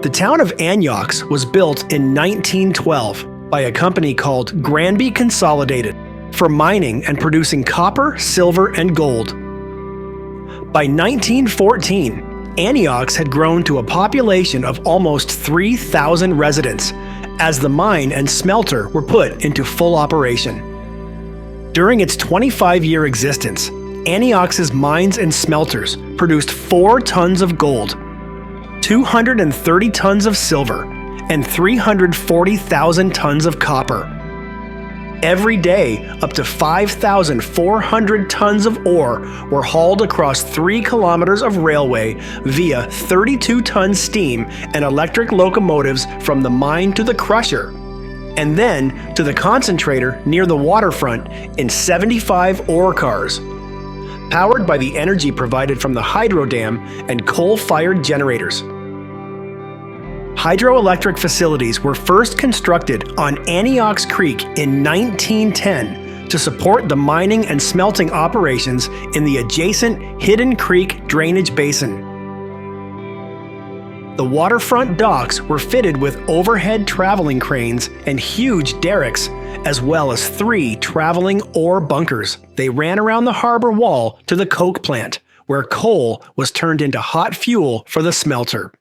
The town of Anyox was built in 1912 by a company called Granby Consolidated for mining and producing copper, silver, and gold. By 1914, Anyox had grown to a population of almost 3,000 residents as the mine and smelter were put into full operation. During its 25-year existence, Anyox's mines and smelters produced 4 tons of gold, 230 tons of silver, and 340,000 tons of copper. Every day, up to 5,400 tons of ore were hauled across 3 kilometers of railway via 32-ton steam and electric locomotives from the mine to the crusher, and then to the concentrator near the waterfront in 75 ore cars, powered by the energy provided from the hydro dam and coal-fired generators. Hydroelectric facilities were first constructed on Anyox Creek in 1910 to support the mining and smelting operations in the adjacent Hidden Creek drainage basin. The waterfront docks were fitted with overhead traveling cranes and huge derricks, as well as 3 traveling ore bunkers. They ran around the harbor wall to the coke plant, where coal was turned into hot fuel for the smelter.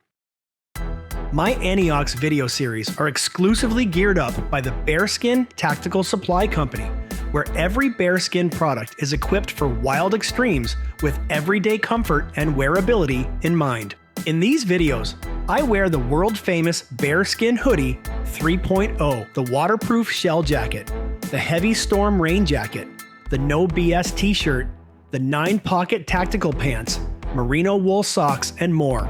My Anyox video series are exclusively geared up by the Bearskin Tactical Supply Company, where every bearskin product is equipped for wild extremes with everyday comfort and wearability in mind. In these videos, I wear the world-famous Bearskin Hoodie 3.0, the waterproof shell jacket, the heavy storm rain jacket, the No BS t-shirt, the 9-pocket tactical pants, merino wool socks, and more.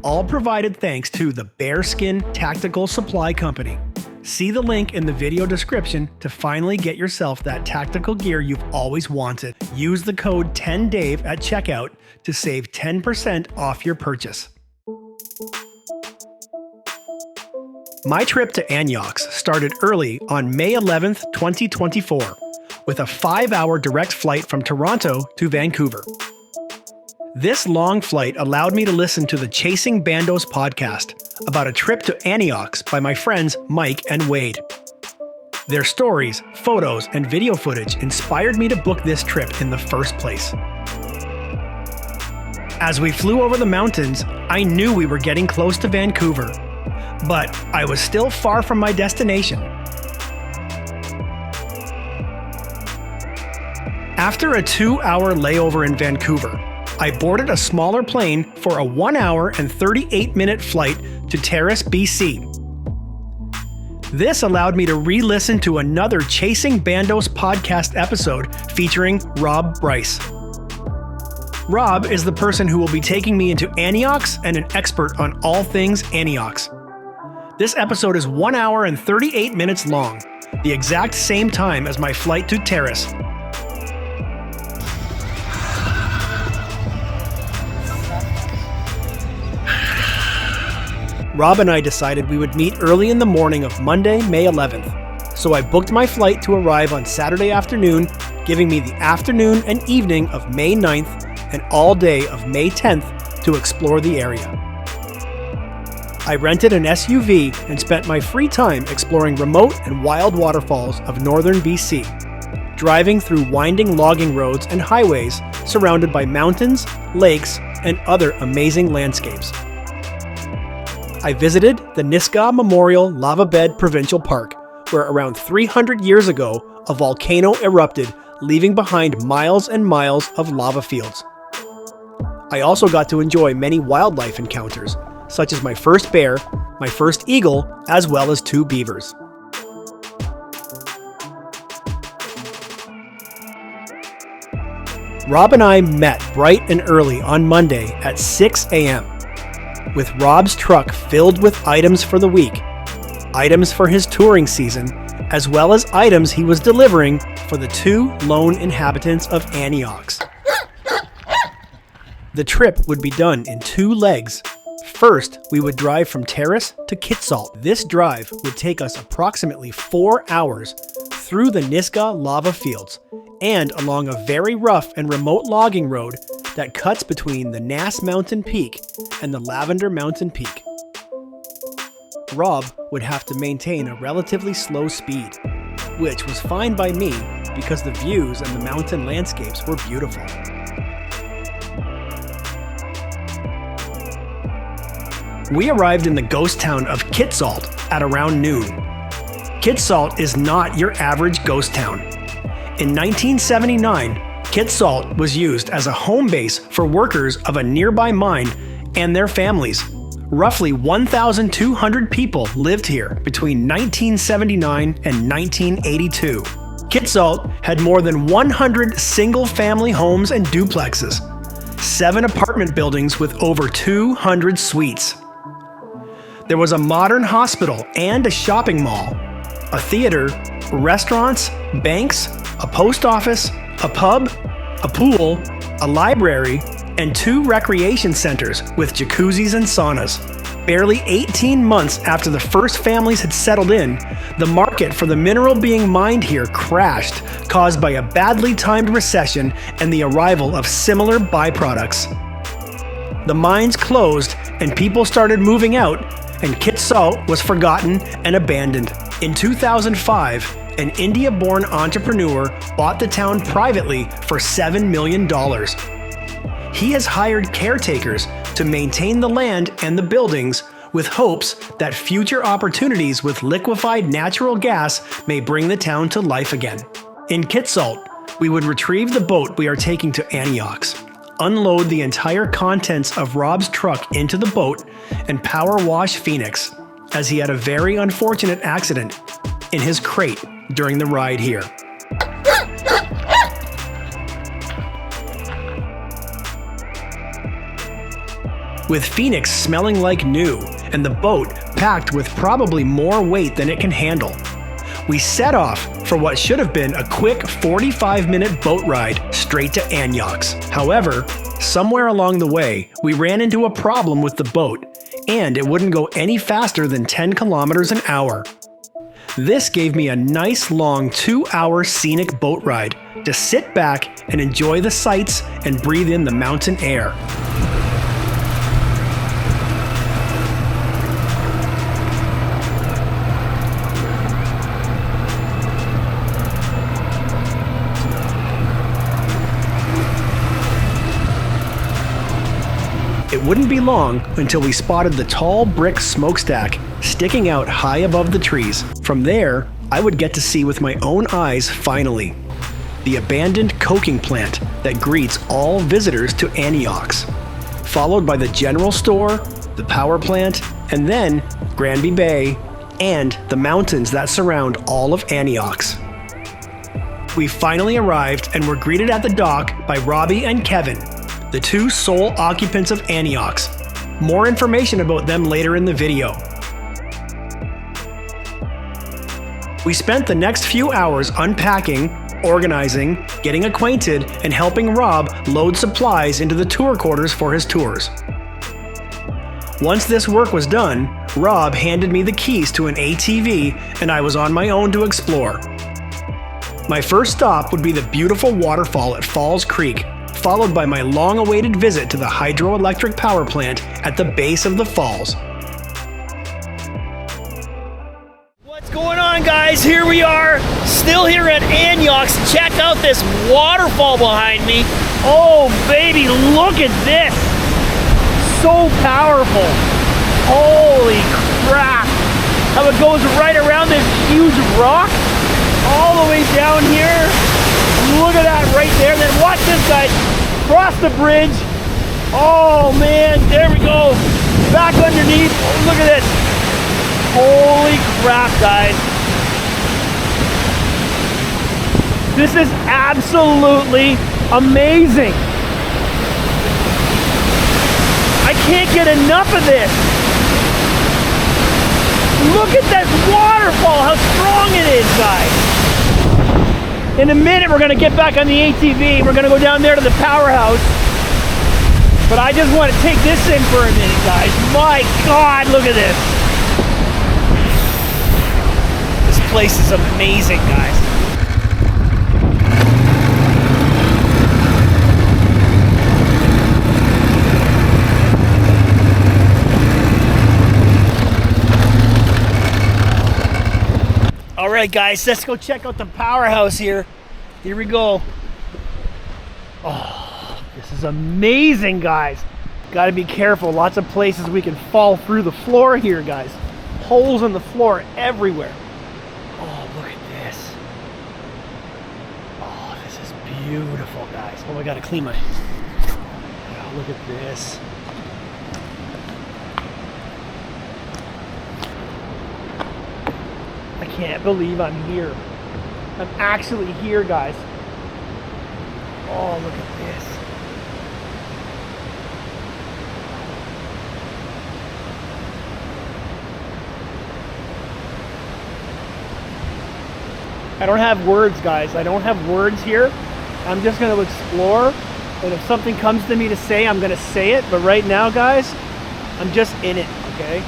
All provided thanks to the Bearskin Tactical Supply Company. See the link in the video description to finally get yourself that tactical gear you've always wanted. Use the code 10DAVE at checkout to save 10% off your purchase. My trip to Anyox started early on May 11th, 2024, with a 5-hour direct flight from Toronto to Vancouver. This long flight allowed me to listen to the Chasing Bandos podcast about a trip to Anyox by my friends Mike and Wade. Their stories, photos, and video footage inspired me to book this trip in the first place. As we flew over the mountains, I knew we were getting close to Vancouver, but I was still far from my destination. After a 2-hour layover in Vancouver, I boarded a smaller plane for a 1-hour and 38-minute flight to Terrace, BC. This allowed me to re-listen to another Chasing Bandos podcast episode featuring Rob Bryce. Rob is the person who will be taking me into Anyox and an expert on all things Anyox. This episode is 1 hour and 38 minutes long, the exact same time as my flight to Terrace. Rob and I decided we would meet early in the morning of Monday, May 11th, so I booked my flight to arrive on Saturday afternoon, giving me the afternoon and evening of May 9th and all day of May 10th to explore the area. I rented an SUV and spent my free time exploring remote and wild waterfalls of northern BC, driving through winding logging roads and highways surrounded by mountains, lakes, and other amazing landscapes. I visited the Nisga'a Memorial Lava Bed Provincial Park, where around 300 years ago, a volcano erupted, leaving behind miles and miles of lava fields. I also got to enjoy many wildlife encounters, such as my first bear, my first eagle, as well as 2 beavers. Rob and I met bright and early on Monday at 6 a.m. with Rob's truck filled with items for the week, items for his touring season, as well as items he was delivering for the 2 lone inhabitants of Anyox. The trip would be done in 2 legs. First, we would drive from Terrace to Kitsault. This drive would take us approximately 4 hours through the Nisga'a lava fields and along a very rough and remote logging road that cuts between the Nass Mountain Peak and the Lavender Mountain Peak. Rob would have to maintain a relatively slow speed, which was fine by me because the views and the mountain landscapes were beautiful. We arrived in the ghost town of Kitsault at around noon. Kitsault is not your average ghost town. In 1979, Kitsault was used as a home base for workers of a nearby mine and their families. Roughly 1,200 people lived here between 1979 and 1982. Kitsault had more than 100 single-family homes and duplexes, 7 apartment buildings with over 200 suites. There was a modern hospital and a shopping mall, a theater, restaurants, banks, a post office, a pub, a pool, a library, and 2 recreation centers with jacuzzis and saunas. Barely 18 months after the first families had settled in, the market for the mineral being mined here crashed, caused by a badly timed recession and the arrival of similar byproducts. The mines closed and people started moving out, and Kitsault was forgotten and abandoned. In 2005, an India-born entrepreneur bought the town privately for $7 million. He has hired caretakers to maintain the land and the buildings with hopes that future opportunities with liquefied natural gas may bring the town to life again. In Kitsault, we would retrieve the boat we are taking to Anyox, unload the entire contents of Rob's truck into the boat, and power wash Phoenix, as he had a very unfortunate accident in his crate during the ride here. With Phoenix smelling like new and the boat packed with probably more weight than it can handle, we set off for what should have been a quick 45-minute boat ride straight to Anyox. However, somewhere along the way, we ran into a problem with the boat, and it wouldn't go any faster than 10 kilometers an hour. This gave me a nice long 2-hour scenic boat ride to sit back and enjoy the sights and breathe in the mountain air. It wouldn't be long until we spotted the tall brick smokestack sticking out high above the trees. From there, I would get to see with my own eyes finally the abandoned coking plant that greets all visitors to Anyox, followed by the general store, the power plant, and then Granby Bay and the mountains that surround all of Anyox. We finally arrived and were greeted at the dock by Robbie and Kevin, the 2 sole occupants of Anyox. More information about them later in the video. We spent the next few hours unpacking, organizing, getting acquainted, and helping Rob load supplies into the tour quarters for his tours. Once this work was done, Rob handed me the keys to an ATV and I was on my own to explore. My first stop would be the beautiful waterfall at Falls Creek, followed by my long-awaited visit to the Hydroelectric power plant at the base of the falls. What's going on, guys? Here we are, still here at Anyox. Check out this waterfall behind me. Oh baby, look at this. So powerful. Holy crap. How it goes right around this huge rock, all the way down here. Look at that right there. Then watch this, guys. Cross the bridge. Oh man, there we go. Back underneath. Oh, look at this. Holy crap, guys. This is absolutely amazing. I can't get enough of this. Look at this waterfall, how strong it is, guys. In a minute, we're gonna get back on the ATV. We're gonna go down there to the powerhouse. But I just want to take this in for a minute, guys. My God, look at this. This place is amazing, guys. right, guys, let's go check out the powerhouse here. Here we go. Oh, this is amazing, guys. Got to be careful. Lots of places we can fall through the floor here, guys. Holes in the floor everywhere. Oh, look at this. Oh, this is beautiful, guys. Oh, I got to clean my... Oh, look at this. I can't believe I'm here. I'm actually here, guys. Oh, look at this. I don't have words, guys. I don't have words here. I'm just going to explore. And if something comes to me to say, I'm going to say it. But right now, guys, I'm just in it, okay?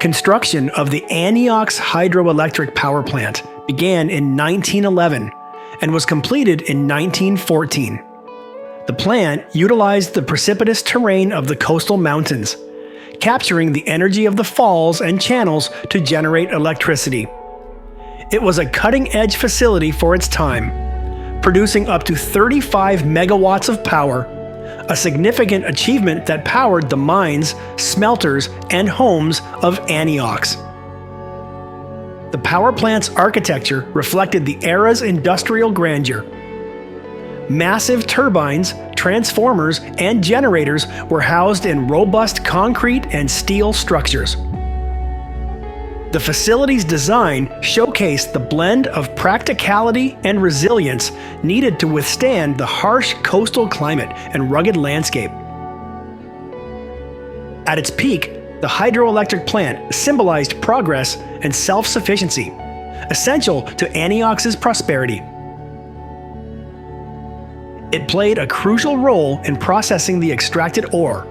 Construction of the Anyox hydroelectric power plant began in 1911 and was completed in 1914. The plant utilized the precipitous terrain of the coastal mountains, capturing the energy of the falls and channels to generate electricity. It was a cutting-edge facility for its time, producing up to 35 megawatts of power, a significant achievement that powered the mines, smelters, and homes of Anyox. The power plant's architecture reflected the era's industrial grandeur. Massive turbines, transformers, and generators were housed in robust concrete and steel structures. The facility's design showcased the blend of practicality and resilience needed to withstand the harsh coastal climate and rugged landscape. At its peak, the hydroelectric plant symbolized progress and self-sufficiency, essential to Anyox's prosperity. It played a crucial role in processing the extracted ore,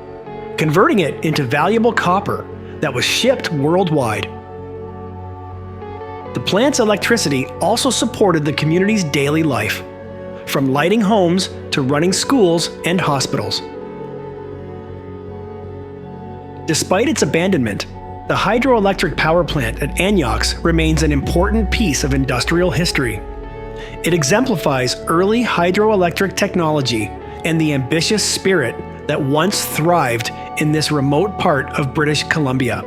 converting it into valuable copper that was shipped worldwide. The plant's electricity also supported the community's daily life, from lighting homes to running schools and hospitals. Despite its abandonment, the hydroelectric power plant at Anyox remains an important piece of industrial history. It exemplifies early hydroelectric technology and the ambitious spirit that once thrived in this remote part of British Columbia.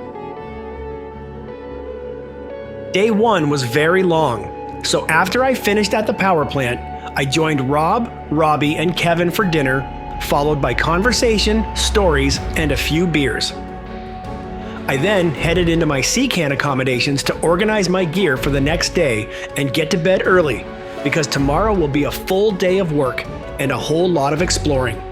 Day one was very long, so after I finished at the power plant, I joined Rob, Robbie, and Kevin for dinner, followed by conversation, stories, and a few beers. I then headed into my Sea-Can accommodations to organize my gear for the next day and get to bed early, because tomorrow will be a full day of work and a whole lot of exploring.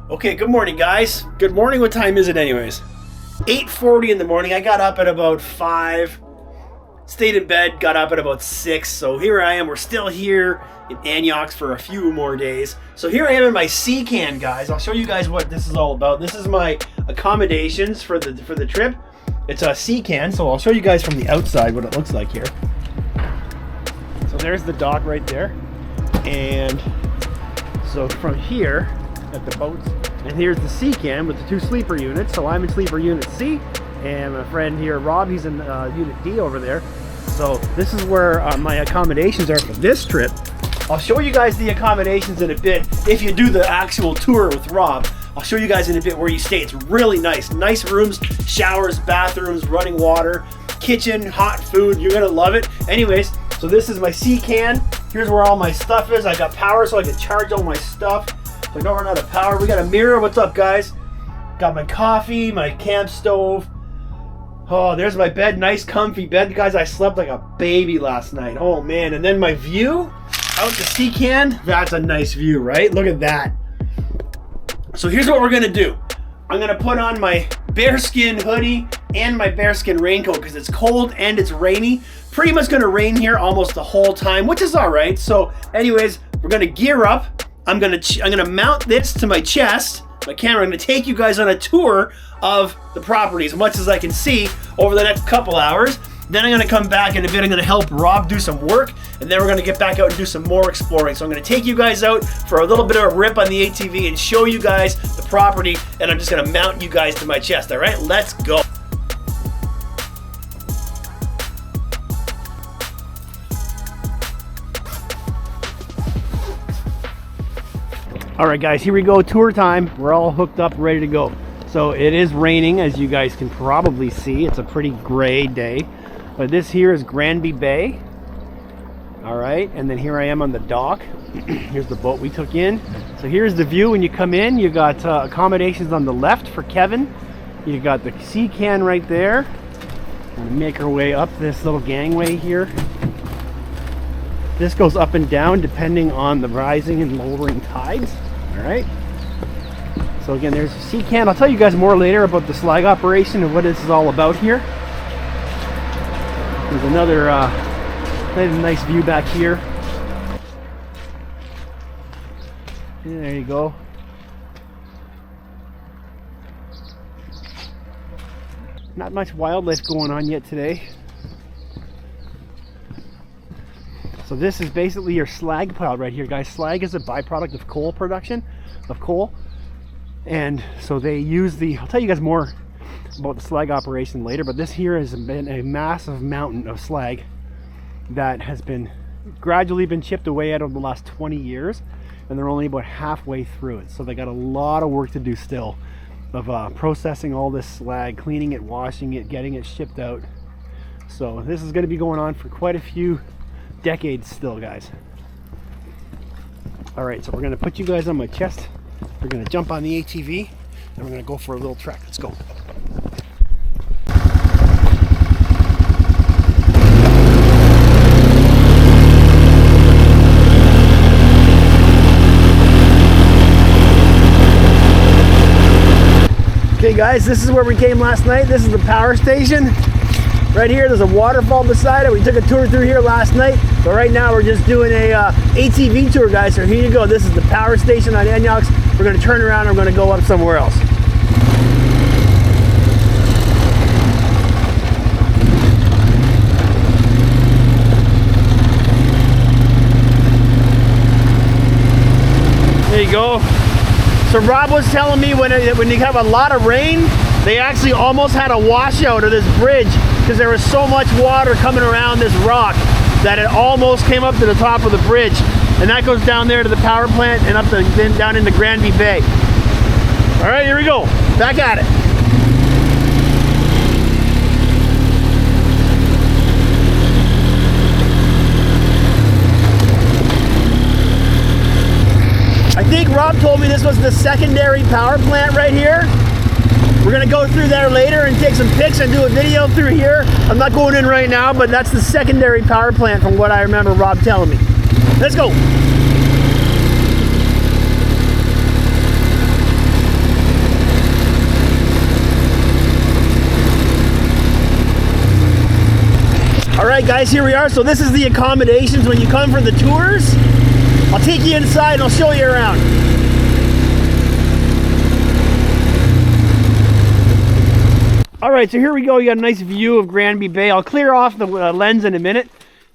Okay, good morning, guys. Good morning. What time is it anyways? 8:40 in the morning. I got up at about 5, stayed in bed, got up at about 6. So here I am. We're still here in Anyox for a few more days. So here I am in my Sea-Can, guys. I'll show you guys what this is all about. This is my accommodations for the trip. It's a Sea-Can, so I'll show you guys from the outside what it looks like here. So there's the dock right there. And so from here at the boats, and here's the Sea-Can with the 2 sleeper units. So I'm in sleeper unit C, and my friend here, Rob, he's in unit D over there. So this is where my accommodations are for this trip. I'll show you guys the accommodations in a bit. If you do the actual tour with Rob, I'll show you guys in a bit where you stay. It's really nice. Nice rooms, showers, bathrooms, running water, kitchen, hot food. You're gonna love it. Anyways, so this is my Sea-Can. Here's where all my stuff is. I got power so I can charge all my stuff. So I don't run out of power. We got a mirror. What's up, guys? Got my coffee, my camp stove. Oh, there's my bed. Nice comfy bed, guys. I slept like a baby last night. Oh man. And then my view out the sea can. That's a nice view, right? Look at that. So here's what we're gonna do. I'm gonna put on my bearskin hoodie and my bearskin raincoat because it's cold and it's rainy. Pretty much gonna rain here almost the whole time, which is all right. So anyways, we're gonna gear up. I'm gonna mount this to my chest, my camera. I'm gonna take you guys on a tour of the property as much as I can see over the next couple hours. Then I'm gonna come back in a bit. I'm gonna help Rob do some work, and then we're gonna get back out and do some more exploring. So I'm gonna take you guys out for a little bit of a rip on the ATV and show you guys the property, and I'm just gonna mount you guys to my chest, all right? Let's go. All right, guys, here we go, tour time. We're all hooked up, ready to go. So it is raining, as you guys can probably see. It's a pretty gray day. But this here is Granby Bay. All right, and then here I am on the dock. Here's the boat we took in. So here's the view when you come in. You got accommodations on the left for Kevin. You got the sea can right there. We're gonna make our way up this little gangway here. This goes up and down depending on the rising and lowering tides. All right. So again, there's a sea can. I'll tell you guys more later about the slag operation and what this is all about here. There's another nice view back here. Yeah, there you go. Not much wildlife going on yet today. So this is basically your slag pile right here, guys. Slag is a byproduct of coal production, and so they use I'll tell you guys more about the slag operation later, but this here has been a massive mountain of slag that has been gradually been chipped away out over the last 20 years, and they're only about halfway through it. So they got a lot of work to do still of processing all this slag, cleaning it, washing it, getting it shipped out. So this is going to be going on for quite a few decades still, guys. All right, so we're going to put you guys on my chest. We're going to jump on the ATV and we're going to go for a little trek. Let's go. Okay guys, this is where we came last night. This is the power station. Right here, there's a waterfall beside it. We took a tour through here last night, but right now we're just doing a ATV tour, guys. So here you go. This is the power station on Anyox. We're going to turn around and we're going to go up somewhere else. There you go. So Rob was telling me when you have a lot of rain, they actually almost had a washout of this bridge because there was so much water coming around this rock that it almost came up to the top of the bridge. And that goes down there to the power plant and up to, then down into Granby Bay. All right, here we go. Back at it. I think Rob told me this was the secondary power plant right here. We're gonna go through there later and take some pics and do a video through here. I'm not going in right now, but that's the secondary power plant from what I remember Rob telling me. Let's go. All right guys, here we are. So this is the accommodations when you come for the tours. I'll take you inside and I'll show you around. All right, so here we go. You got a nice view of Granby Bay. I'll clear off the lens in a minute.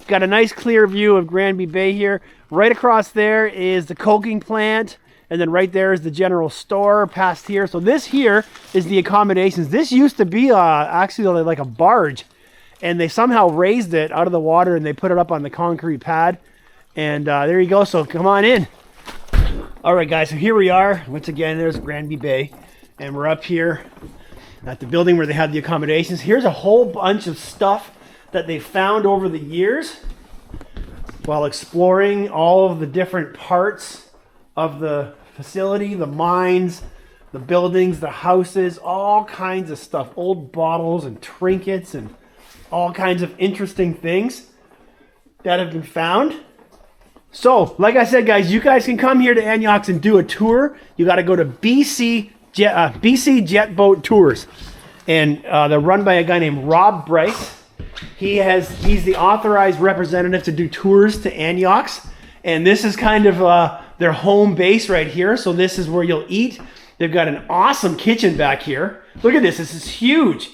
Got a nice clear view of Granby Bay here. Right across there is the coking plant, and then right there is the general store past here. So this here is the accommodations. This used to be actually like a barge, and they somehow raised it out of the water and they put it up on the concrete pad. And there you go. So come on in. All right, guys. So here we are. Once again, there's Granby Bay, and we're up here at the building where they had the accommodations. Here's a whole bunch of stuff that they found over the years. while exploring all of the different parts of the facility, the mines, the buildings, the houses, all kinds of stuff, old bottles and trinkets and all kinds of interesting things that have been found. So, like I said, guys, you guys can come here to Anyox and do a tour. You got to go to BC Jet Boat Tours, and they're run by a guy named Rob Bryce. He's the authorized representative to do tours to Anyox, and this is kind of their home base right here. So this is where you'll eat. They've got an awesome kitchen back here. Look at this. This is huge.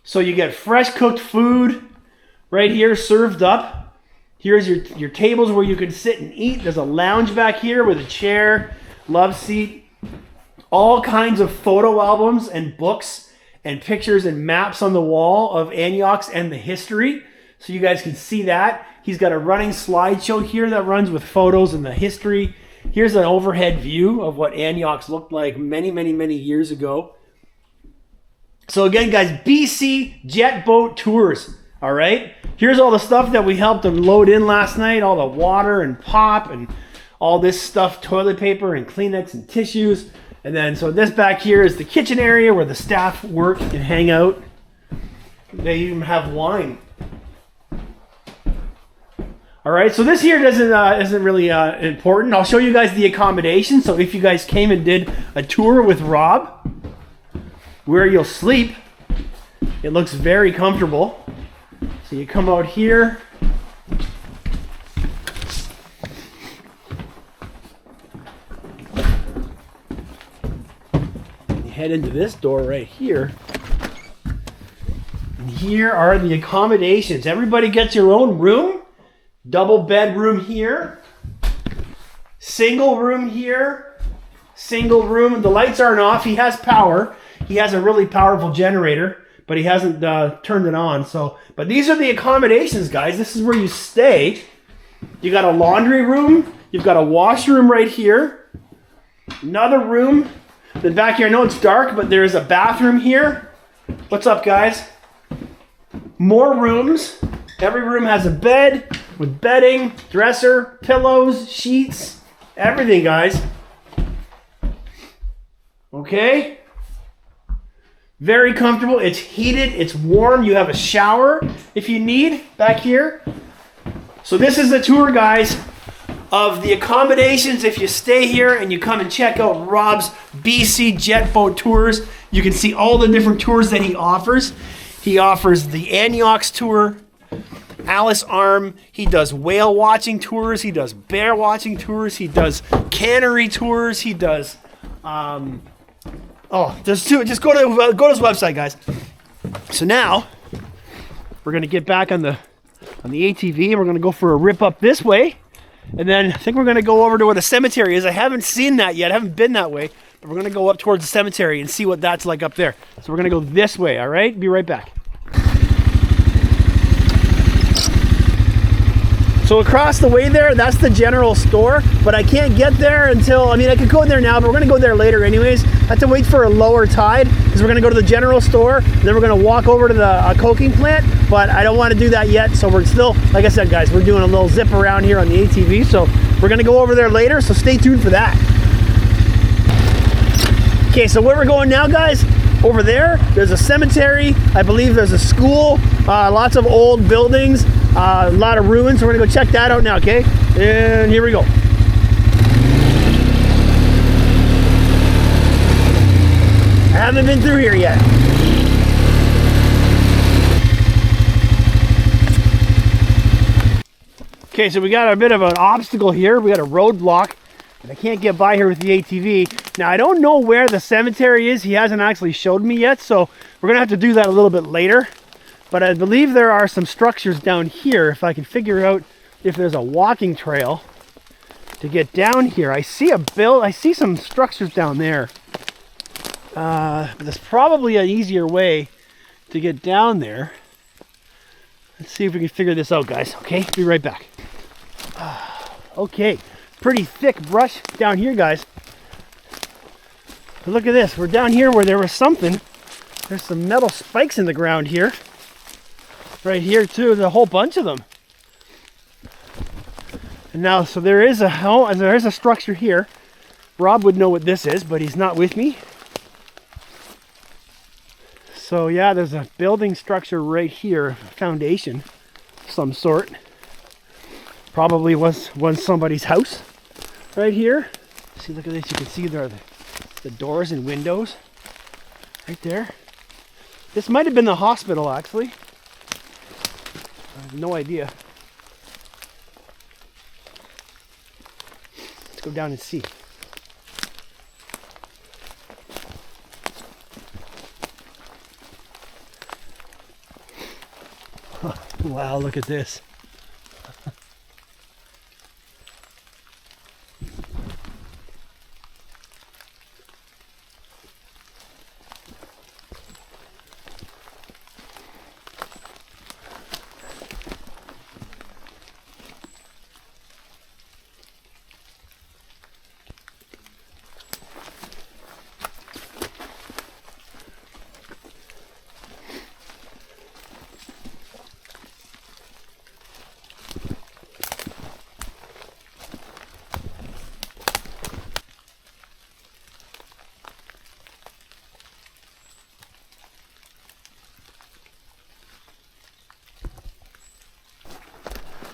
So you get fresh cooked food right here served up. Here's your tables where you can sit and eat. There's a lounge back here with a chair, love seat, all kinds of photo albums and books and pictures and maps on the wall of Anyox and the history. So you guys can see that. He's got a running slideshow here that runs with photos and the history. Here's an overhead view of what Anyox looked like many, many, many years ago. So again, guys, BC Jet Boat Tours. All right, here's all the stuff that we helped them load in last night, all the water and pop and all this stuff, toilet paper and Kleenex and tissues. And then, so this back here is the kitchen area where the staff work and hang out. They even have wine. All right, so this here isn't really important. I'll show you guys the accommodation. So if you guys came and did a tour with Rob, where you'll sleep, it looks very comfortable. So you come out here. You head into this door right here. And here are the accommodations. Everybody gets your own room. Double bedroom here. Single room here. Single room. The lights aren't off. He has power. He has a really powerful generator, but he hasn't turned it on. So, but these are the accommodations, guys. This is where you stay. You got a laundry room. You've got a washroom right here. Another room. Then back here, I know it's dark, but there is a bathroom here. What's up, guys? More rooms. Every room has a bed with bedding, dresser, pillows, sheets, everything, guys. Okay? Very comfortable. It's heated. It's warm. You have a shower if you need back here. So this is the tour, guys, of the accommodations. If you stay here and you come and check out Rob's BC Jet Boat Tours, you can see all the different tours that he offers. He offers the Anyox tour, Alice Arm. He does whale watching tours. He does bear watching tours. He does cannery tours. He does... there's two. Just go to his website, guys. So now we're gonna get back on the ATV. We're gonna go for a rip up this way, and then I think we're gonna go over to where the cemetery is. I haven't seen that yet. I haven't been that way, but we're gonna go up towards the cemetery and see what that's like up there. So we're gonna go this way. All right. Be right back. So across the way there, that's the general store, but I can't get there until, I could go there now, but we're gonna go there later anyways. I have to wait for a lower tide, because we're gonna go to the general store, and then we're gonna walk over to the coking plant, but I don't wanna do that yet, so we're still, like I said, guys, we're doing a little zip around here on the ATV, so we're gonna go over there later, so stay tuned for that. Okay, so where we're going now, guys, over there's a cemetery, I believe there's a school, lots of old buildings, a lot of ruins, so we're gonna go check that out now, okay? And here we go. I haven't been through here yet. Okay, so we got a bit of an obstacle here. We got a roadblock, and I can't get by here with the ATV. Now, I don't know where the cemetery is. He hasn't actually showed me yet, so we're gonna have to do that a little bit later. But I believe there are some structures down here. If I can figure out if there's a walking trail to get down here. I see some structures down there. But there's probably an easier way to get down there. Let's see if we can figure this out, guys. Okay, be right back. Okay, pretty thick brush down here, guys. But look at this. We're down here where there was something. There's some metal spikes in the ground here. Right here too, there's a whole bunch of them. And now, so there is a structure here. Rob would know what this is, but he's not with me. So yeah, there's a building structure right here, a foundation of some sort. Probably was once somebody's house right here. See, look at this. You can see there are the doors and windows right there. This might have been the hospital, actually. I have no idea. Let's go down and see. Wow, look at this.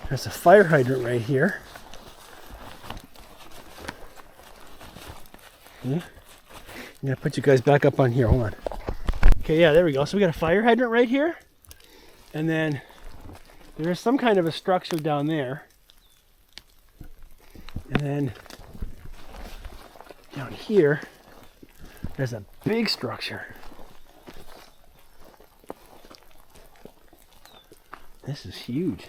There's a fire hydrant right here. I'm gonna put you guys back up on here. Hold on. Okay, yeah, there we go. So we got a fire hydrant right here, and then there's some kind of a structure down there, and then down here there's a big structure. This is huge.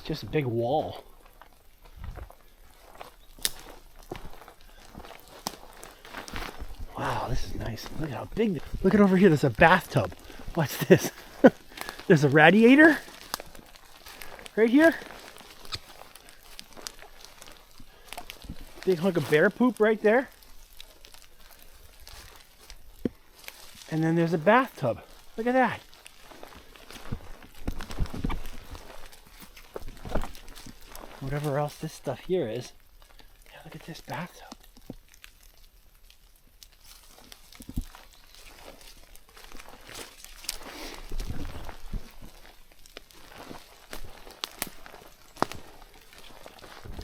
Just a big wall. Wow, this is nice. Look at how big. Look at over here. There's a bathtub. What's this? There's a radiator right here. Big hunk of bear poop right there. And then there's a bathtub. Look at that. Whatever else this stuff here is. Yeah, look at this bathtub.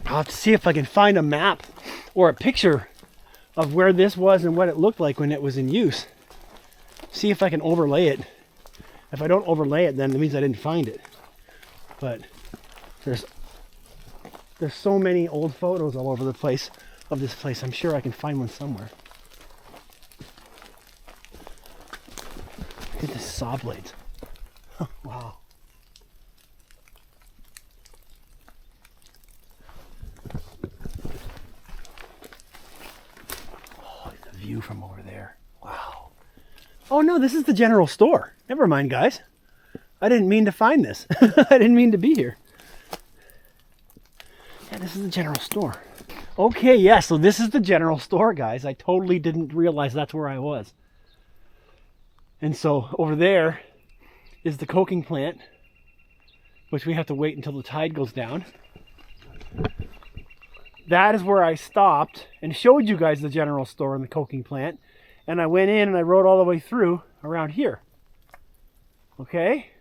I'll have to see if I can find a map or a picture of where this was and what it looked like when it was in use. See if I can overlay it. If I don't overlay it, then it means I didn't find it. But there's so many old photos all over the place of this place. I'm sure I can find one somewhere. Look at the saw blades. Wow. Oh, the view from over there. Wow. Oh no, this is the general store. Never mind, guys. I didn't mean to find this. I didn't mean to be here. Yeah, this is the general store. Okay, yeah, so this is the general store, guys. I totally didn't realize that's where I was. And so over there is the coking plant, which we have to wait until the tide goes down. That is where I stopped and showed you guys the general store and the coking plant. And I went in and I rode all the way through around here. Okay?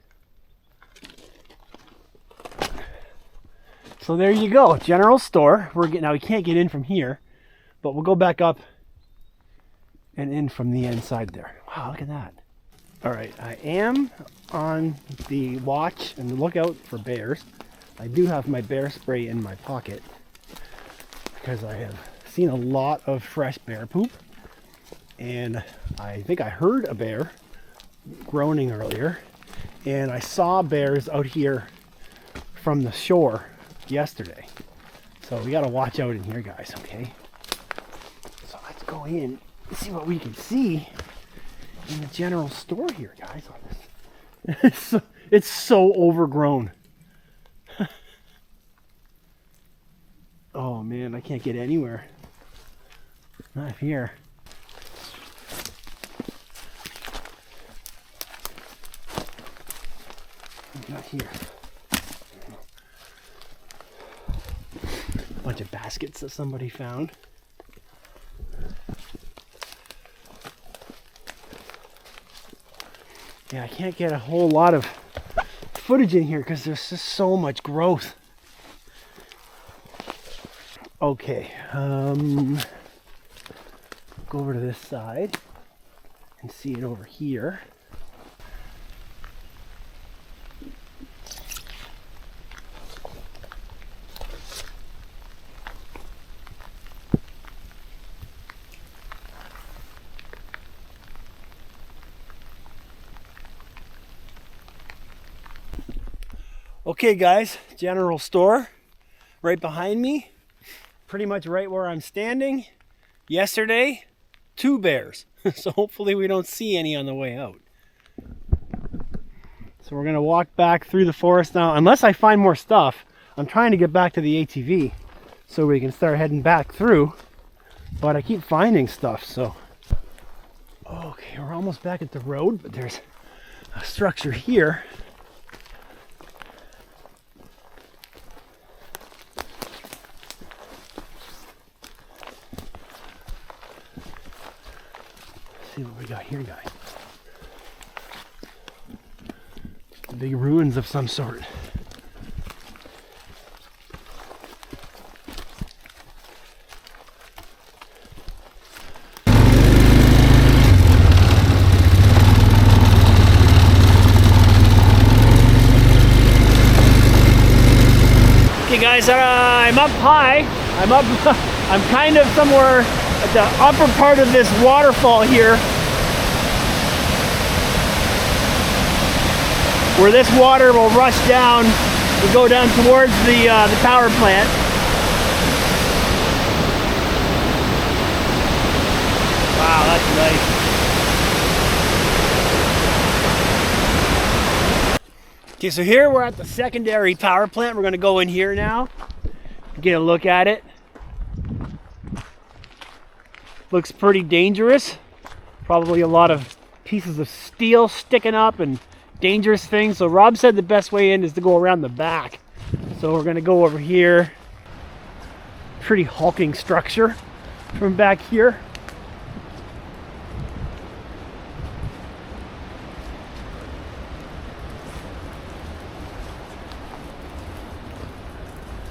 So there you go, general store. Now we can't get in from here, but we'll go back up and in from the inside there. Wow, look at that. All right, I am on the watch and the lookout for bears. I do have my bear spray in my pocket because I have seen a lot of fresh bear poop. And I think I heard a bear groaning earlier. And I saw bears out here from the shore yesterday. So we gotta watch out in here, guys, okay? So let's go in and see what we can see in the general store here, guys. On this. It's so overgrown. Oh man, I can't get anywhere. Not here. Not here. bunch of baskets that somebody found. Yeah, I can't get a whole lot of footage in here because there's just so much growth. Okay, go over to this side and see it over here. Okay guys, general store right behind me, pretty much right where I'm standing. Yesterday, 2 bears, so hopefully we don't see any on the way out. So we're gonna walk back through the forest now, unless I find more stuff. I'm trying to get back to the ATV so we can start heading back through, but I keep finding stuff, so. Okay, we're almost back at the road, but there's a structure here. See what we got here, guys. Big ruins of some sort. Okay guys, I'm up high. I'm kind of somewhere at the upper part of this waterfall here, where this water will rush down and go down towards the power plant. Wow, that's nice. Okay, so here we're at the secondary power plant. We're going to go in here now, get a look at it. Looks pretty dangerous. Probably a lot of pieces of steel sticking up and dangerous things. So Rob said the best way in is to go around the back. So we're gonna go over here. Pretty hulking structure from back here.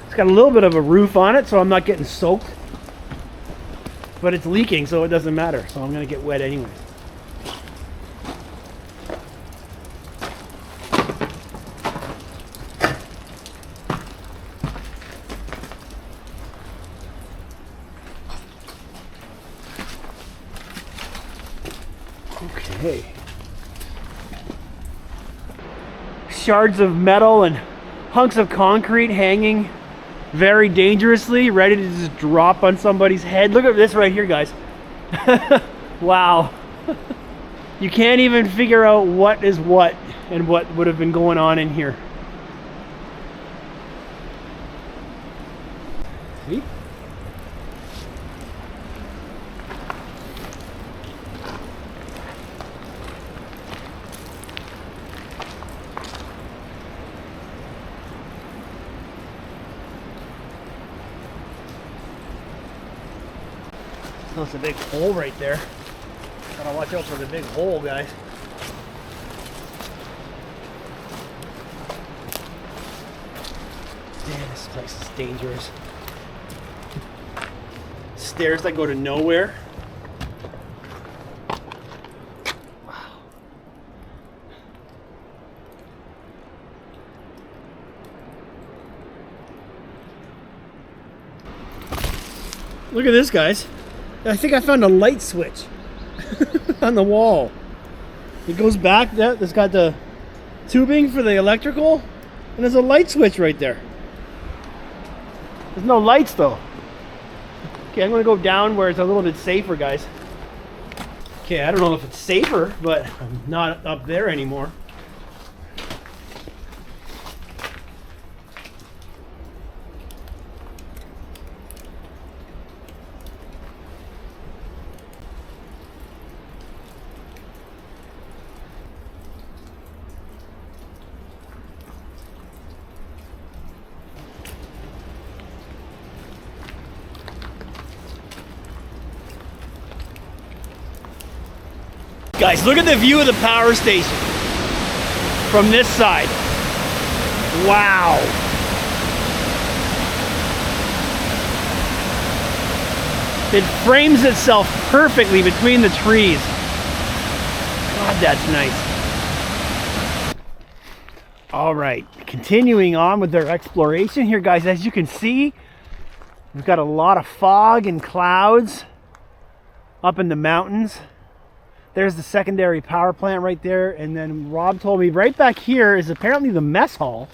It's got a little bit of a roof on it, so I'm not getting soaked. But it's leaking, so it doesn't matter. So I'm gonna get wet anyways. Okay. Shards of metal and hunks of concrete hanging very dangerously, ready to just drop on somebody's head. Look at this right here, guys. Wow. You can't even figure out what is what and what would have been going on in here. See? That's a big hole right there. Gotta watch out for the big hole, guys. Man, this place is dangerous. Stairs that go to nowhere. Wow. Look at this, guys. I think I found a light switch on the wall. It goes back there. It's got the tubing for the electrical, and there's a light switch right there. There's no lights though. Okay, I'm gonna go down where it's a little bit safer, guys. Okay, I don't know if it's safer, but I'm not up there anymore. Guys, look at the view of the power station from this side. Wow. It frames itself perfectly between the trees. God, that's nice. All right, continuing on with our exploration here, guys. As you can see, we've got a lot of fog and clouds up in the mountains. There's the secondary power plant right there. And then Rob told me right back here is apparently the mess hall,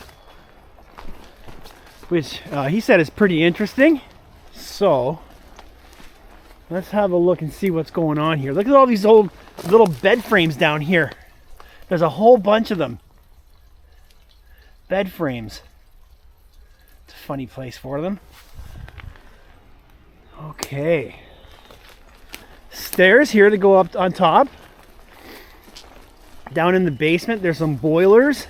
which he said is pretty interesting. So let's have a look and see what's going on here. Look at all these old little bed frames down here. There's a whole bunch of them. Bed frames. It's a funny place for them. Okay. Stairs here to go up on top. Down in the basement, there's some boilers.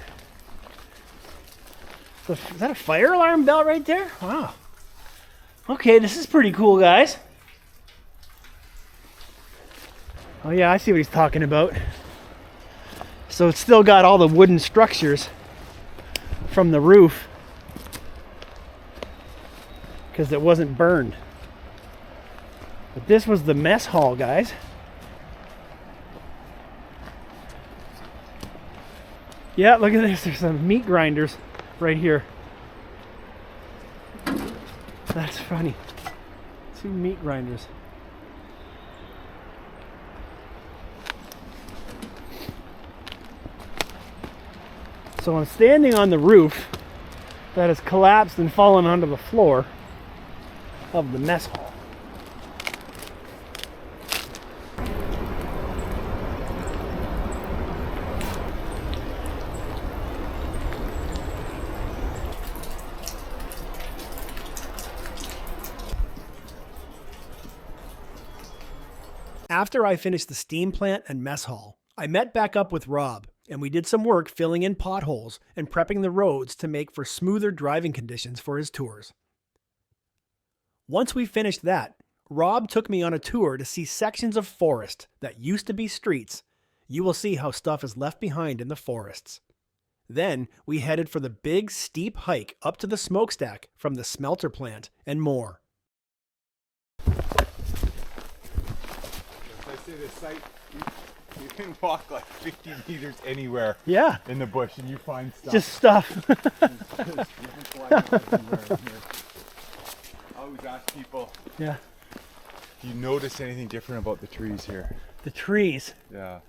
So, is that a fire alarm bell right there? Wow. Okay, this is pretty cool, guys. Oh yeah, I see what he's talking about. So it's still got all the wooden structures from the roof because it wasn't burned. But this was the mess hall, guys. Yeah, look at this. There's some meat grinders right here. That's funny. 2 meat grinders. So I'm standing on the roof that has collapsed and fallen onto the floor of the mess hall. After I finished the steam plant and mess hall, I met back up with Rob, and we did some work filling in potholes and prepping the roads to make for smoother driving conditions for his tours. Once we finished that, Rob took me on a tour to see sections of forest that used to be streets. You will see how stuff is left behind in the forests. Then we headed for the big steep hike up to the smokestack from the smelter plant and more. This site, you can walk like 50 meters anywhere in the bush and you find stuff. Just stuff. I always ask people, yeah. do you notice anything different about the trees here? The trees? Yeah.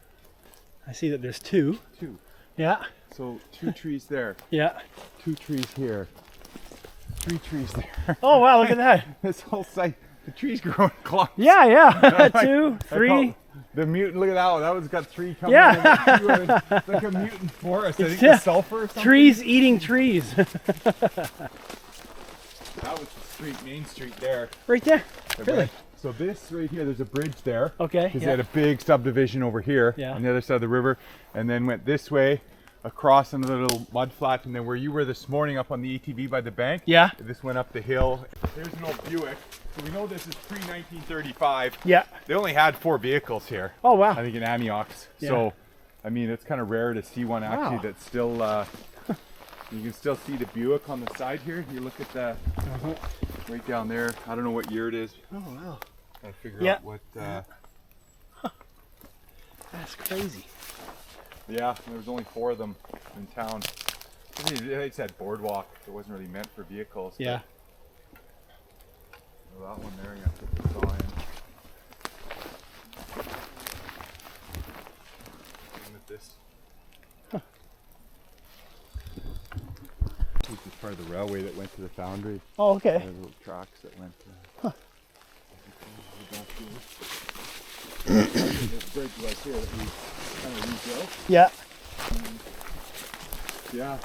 I see that there's 2. 2. Yeah. So 2 trees there. Yeah. 2 trees here. 3 trees there. Oh wow, look at that. This whole site. The trees grow in clumps. Yeah, yeah. 2, 3. The mutant, look at that one. That one's got 3 coming in. It's like a mutant forest. I think the sulfur or something. Trees eating trees. That was the street, Main Street there. Right there. Really? So this right here, there's a bridge there. Okay. Because they had a big subdivision over here on the other side of the river, and then went this way across another little mud flat, and then where you were this morning up on the ATV by the bank. Yeah. This went up the hill. There's an old Buick. So we know this is pre-1935. Yeah. They only had 4 vehicles here. Oh wow. I think in Anyox. Yeah. So, I mean, it's kind of rare to see one actually that's still. You can still see the Buick on the side here. You look at the right down there. I don't know what year it is. Oh wow. Gotta figure out what. That's crazy. Yeah, there was only 4 of them in town. They said boardwalk. It wasn't really meant for vehicles. Yeah. Well, that one there, you have to put the saw in. Same with this. This is part of the railway that went to the foundry. Oh, okay. The little tracks that went to. This bridge right here that we kind of rebuilt. Yeah. Yeah,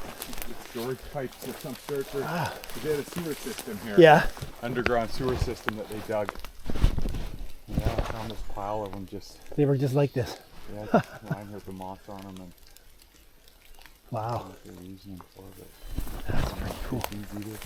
it's storage pipes of some sort. They had a sewer system here. Yeah. Underground sewer system that they dug. Yeah, I found this pile of them just. They were just like this. Yeah, just lying here with the moss on them, and wow. they're using them for it. That's pretty cool. Easy to.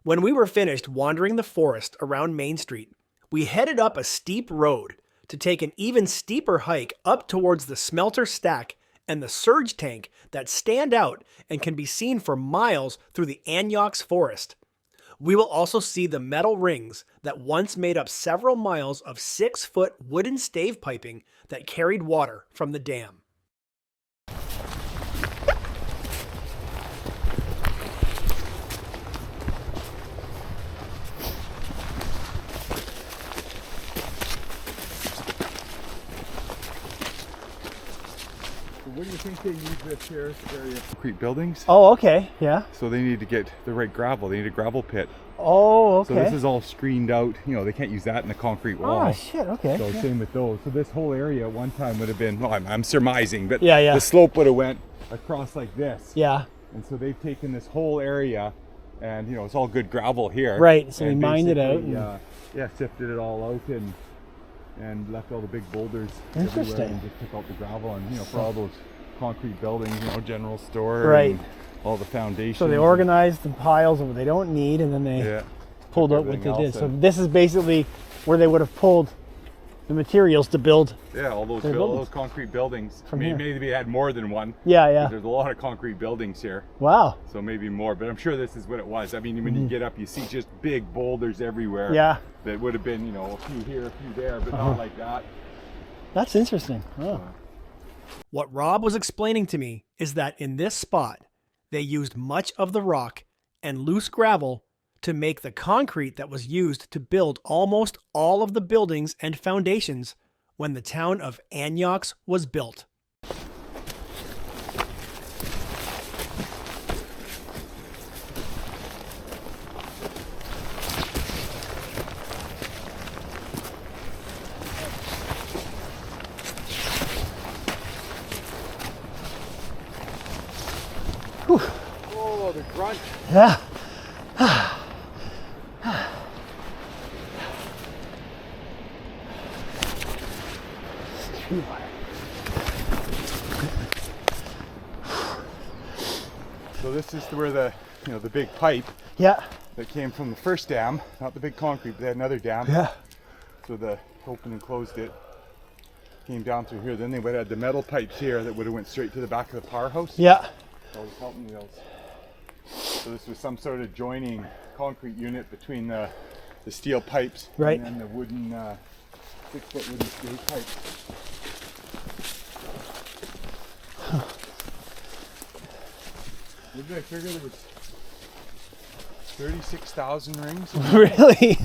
When we were finished wandering the forest around Main Street, we headed up a steep road to take an even steeper hike up towards the smelter stack and the surge tank that stand out and can be seen for miles through the Anyox forest. We will also see the metal rings that once made up several miles of 6-foot wooden stave piping that carried water from the dam. What do you think they use this here area? Concrete buildings. Oh, okay. Yeah. So they need to get the right gravel. They need a gravel pit. Oh, okay. So this is all screened out. You know, they can't use that in the concrete wall. Oh, shit. Okay. So same with those. So this whole area at one time would have been, well, I'm surmising, but yeah. the slope would have went across like this. Yeah. And so they've taken this whole area and, you know, it's all good gravel here. Right. So we mined it out. Yeah, sifted it all out and left all the big boulders everywhere and just took out the gravel and, you know, for all those concrete buildings, you know, general store, right, and all the foundations. So they organized the piles of what they don't need and then they pulled out what they did. So this is basically where they would have pulled the materials to build all those concrete buildings. From here. Maybe they had more than one. Yeah. There's a lot of concrete buildings here. Wow. So maybe more, but I'm sure this is what it was. I mean, when you get up, you see just big boulders everywhere. Yeah. That would have been, you know, a few here, a few there, but not like that. That's interesting. Oh. What Rob was explaining to me is that in this spot, they used much of the rock and loose gravel to make the concrete that was used to build almost all of the buildings and foundations when the town of Anyox was built. Whew. Oh, the grunt. Yeah. So this is where the, you know, the big pipe that came from the first dam, not the big concrete, but they had another dam. Yeah. So the opened and closed it, came down through here. Then they would have had the metal pipes here that would have went straight to the back of the powerhouse. Yeah. All the pulp wheels. So this was some sort of joining concrete unit between the steel pipes and then the wooden 6-foot wooden stave pipe. What did I figure there was 36,000 rings? Really?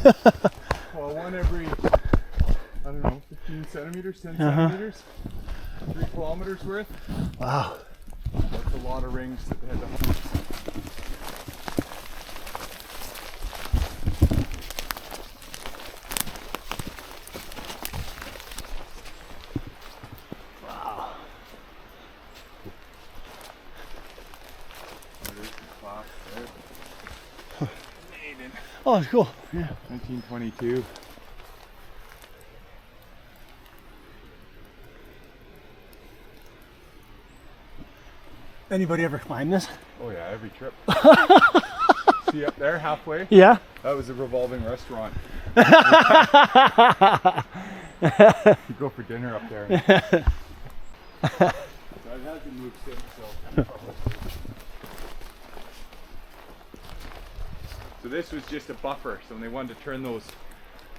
Well, one every, I don't know, 15 centimeters, 10 centimeters, 3 kilometers worth. Wow. That's a lot of rings that they had to. Oh, it's cool. Yeah. 1922. Anybody ever climb this? Oh yeah, every trip. See up there halfway? Yeah. That was a revolving restaurant. You go for dinner up there. So it hasn't moved since, so. So this was just a buffer. So when they wanted to turn those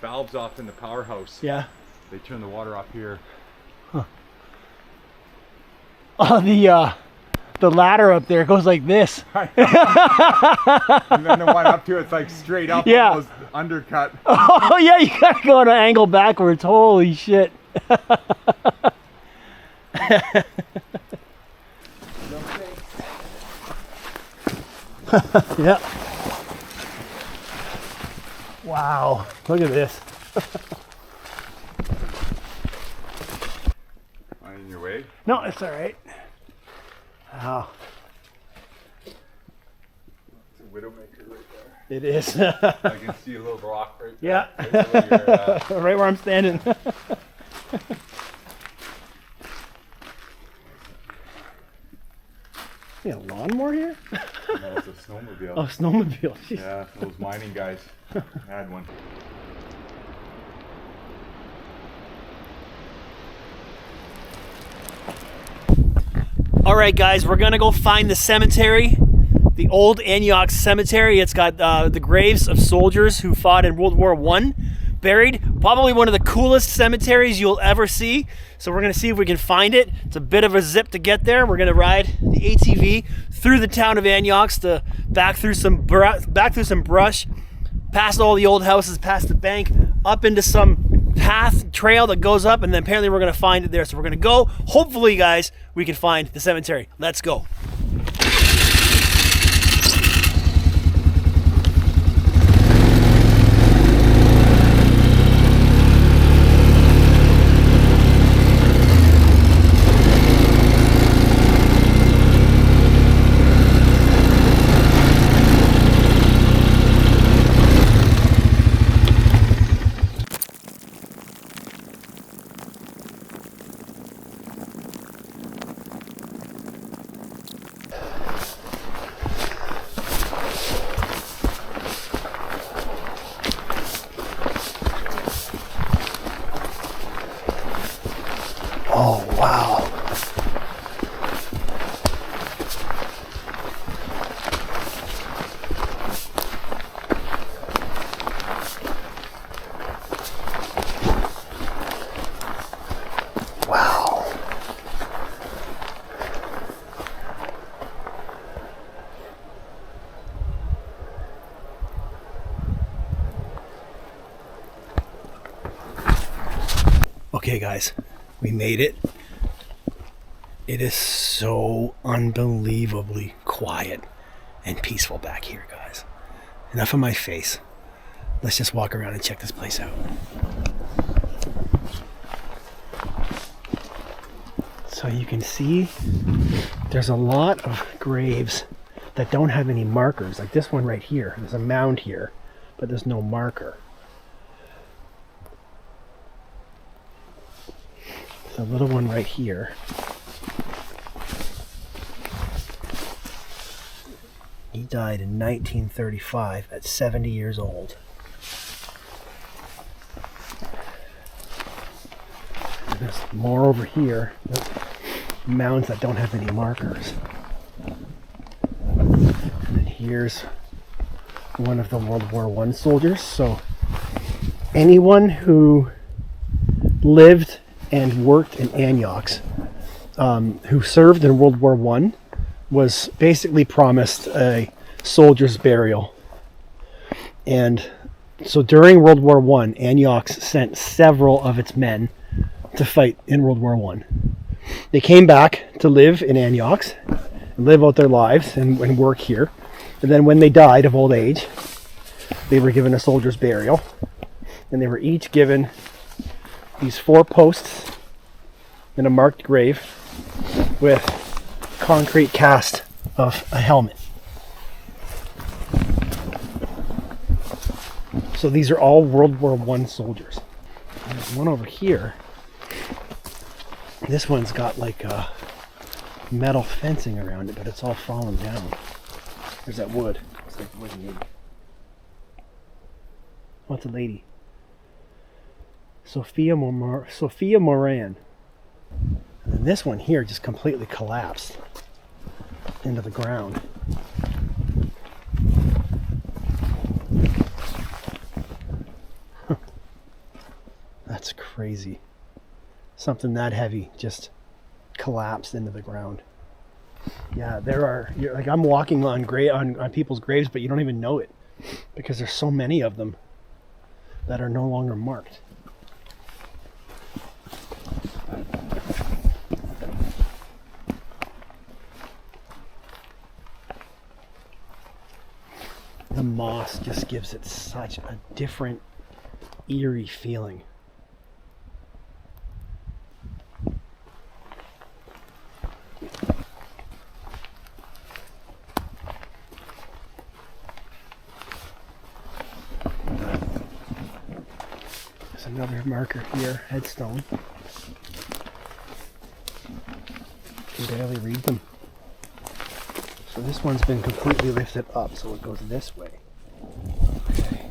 valves off in the powerhouse, they turn the water off here. Huh. Oh, the ladder up there goes like this. And then the one up to it's like straight up, almost undercut. Oh yeah, you gotta go at an angle backwards. Holy shit. Yeah. Wow, look at this. In your way? No, it's all right. Wow. It's a widowmaker right there. It is. I can see a little rock right there. Yeah. Right where right where I'm standing. See a lawnmower here? No, it's a snowmobile. snowmobile. Oh, snowmobile. Jeez. Yeah, those mining guys had one. All right, guys, we're gonna go find the cemetery, the old Anyox cemetery. It's got the graves of soldiers who fought in World War I buried. Probably one of the coolest cemeteries you'll ever see. So we're gonna see if we can find it. It's a bit of a zip to get there. We're gonna ride the ATV through the town of Anyox to back through some brush, past all the old houses, past the bank, up into some path trail that goes up, and then apparently we're gonna find it there. So we're gonna go. Hopefully, guys, we can find the cemetery. Let's go. Oh, wow. Wow. Okay, guys. We made it. It is so unbelievably quiet and peaceful back here, guys. Enough of my face. Let's just walk around and check this place out. So you can see there's a lot of graves that don't have any markers. Like this one right here. There's a mound here, but there's no marker. A little one right here. He died in 1935 at 70 years old. And there's more over here. There's mounds that don't have any markers. And then here's one of the World War I soldiers. So anyone who lived and worked in Anyox, who served in World War I, was basically promised a soldier's burial. And so during World War I, Anyox sent several of its men to fight in World War I. They came back to live in Anyox, and live out their lives and work here. And then when they died of old age, they were given a soldier's burial. And they were each given these 4 posts in a marked grave with concrete cast of a helmet. So these are all World War I soldiers. There's one over here. This one's got like a metal fencing around it, but it's all fallen down. There's that wood. It's like wood and wood. Oh, it's a lady. Sophia Moran. And then this one here just completely collapsed into the ground. That's crazy. Something that heavy just collapsed into the ground. Yeah, there are, like, I'm walking on people's graves, but you don't even know it because there's so many of them that are no longer marked. The moss just gives it such a different, eerie feeling. There's another marker here, headstone. Can barely read them. So this one's been completely lifted up, so it goes this way. Okay.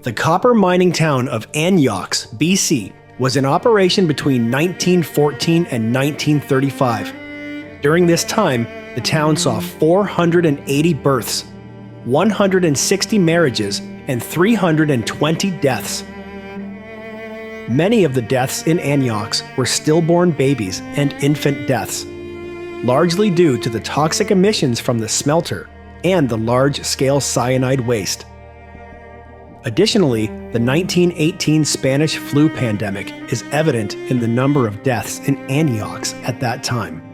The copper mining town of Anyox, BC, was in operation between 1914 and 1935. During this time, the town saw 480 births, 160 marriages, and 320 deaths. Many of the deaths in Anyox were stillborn babies and infant deaths, largely due to the toxic emissions from the smelter and the large-scale cyanide waste. Additionally, the 1918 Spanish flu pandemic is evident in the number of deaths in Anyox at that time.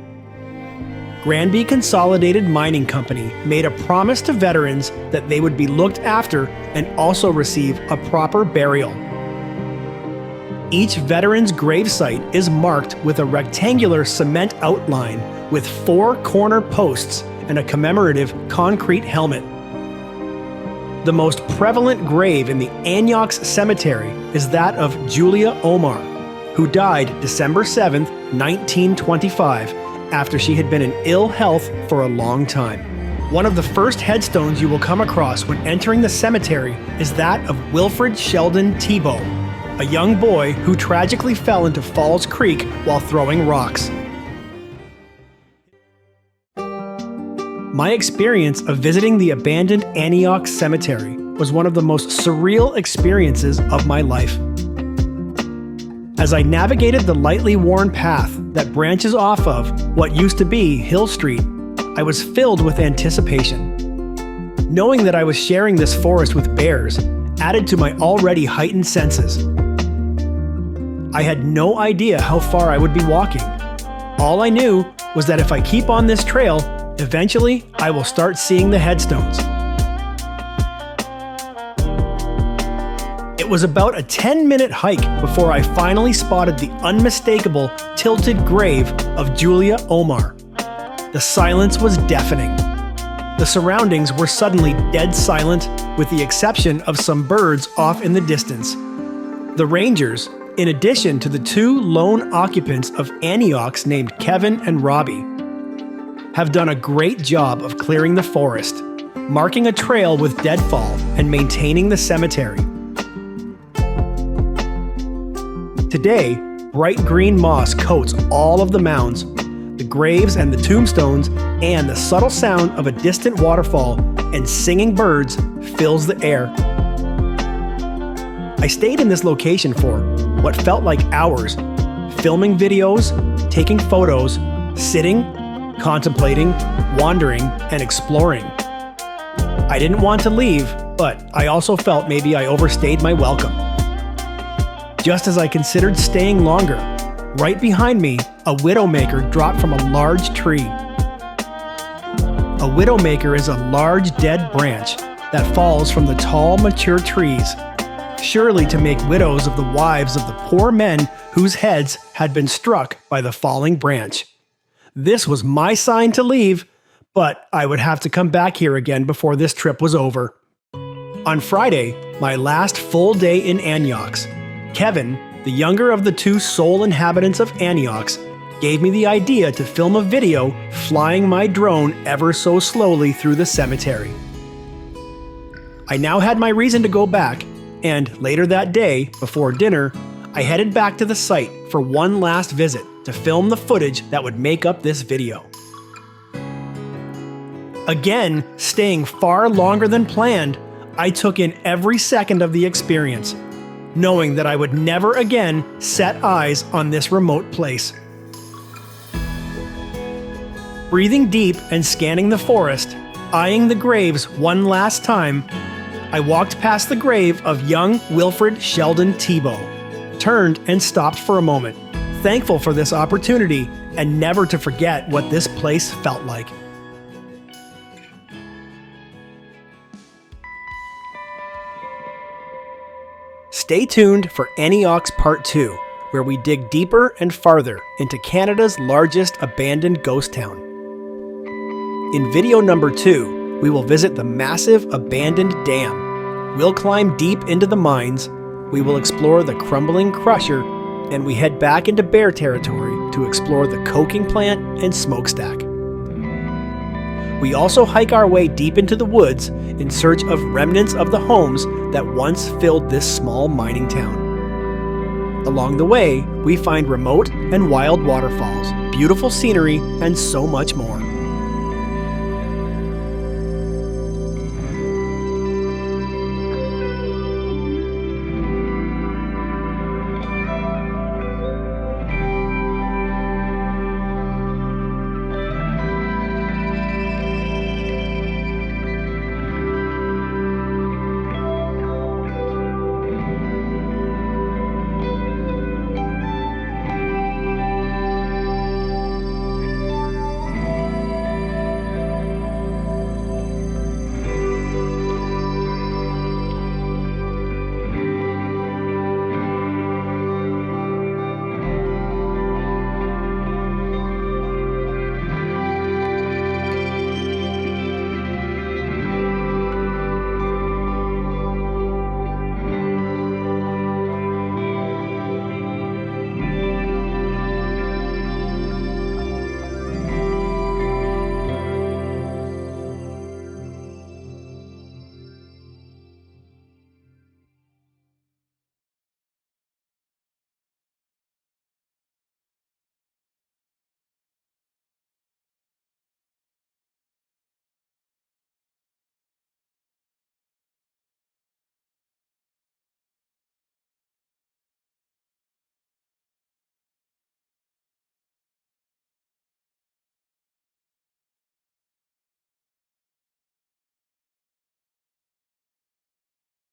Granby Consolidated Mining Company made a promise to veterans that they would be looked after and also receive a proper burial. Each veteran's gravesite is marked with a rectangular cement outline with 4 corner posts and a commemorative concrete helmet. The most prevalent grave in the Anyox Cemetery is that of Julia Omar, who died December 7, 1925, after she had been in ill health for a long time. One of the first headstones you will come across when entering the cemetery is that of Wilfred Sheldon Tebow, a young boy who tragically fell into Falls Creek while throwing rocks. My experience of visiting the abandoned Anyox Cemetery was one of the most surreal experiences of my life. As I navigated the lightly worn path that branches off of what used to be Hill Street, I was filled with anticipation. Knowing that I was sharing this forest with bears added to my already heightened senses. I had no idea how far I would be walking. All I knew was that if I keep on this trail, eventually, I will start seeing the headstones. It was about a 10-minute hike before I finally spotted the unmistakable tilted grave of Julia Omar. The silence was deafening. The surroundings were suddenly dead silent, with the exception of some birds off in the distance. The rangers, in addition to the 2 lone occupants of Anyox named Kevin and Robbie, have done a great job of clearing the forest, marking a trail with deadfall and maintaining the cemetery. Today, bright green moss coats all of the mounds, the graves and the tombstones, and the subtle sound of a distant waterfall and singing birds fills the air. I stayed in this location for what felt like hours, filming videos, taking photos, sitting, contemplating, wandering, and exploring. I didn't want to leave, but I also felt maybe I overstayed my welcome. Just as I considered staying longer, right behind me, a widowmaker dropped from a large tree. A widowmaker is a large dead branch that falls from the tall, mature trees, surely to make widows of the wives of the poor men whose heads had been struck by the falling branch. This was my sign to leave, but I would have to come back here again before this trip was over. On Friday, my last full day in Anyox, Kevin, the younger of the 2 sole inhabitants of Anyox, gave me the idea to film a video flying my drone ever so slowly through the cemetery. I now had my reason to go back, and later that day, before dinner, I headed back to the site for one last visit to film the footage that would make up this video. Again, staying far longer than planned, I took in every second of the experience, knowing that I would never again set eyes on this remote place. Breathing deep and scanning the forest, eyeing the graves one last time, I walked past the grave of young Wilfred Sheldon Tebow, turned and stopped for a moment, thankful for this opportunity and never to forget what this place felt like. Stay tuned for Anyox Part 2, where we dig deeper and farther into Canada's largest abandoned ghost town. In video number 2, we will visit the massive abandoned dam, We'll climb deep into the mines, we will explore the crumbling crusher, and we head back into bear territory to explore the coking plant and smokestack. We also hike our way deep into the woods in search of remnants of the homes that once filled this small mining town. Along the way, we find remote and wild waterfalls, beautiful scenery, and so much more.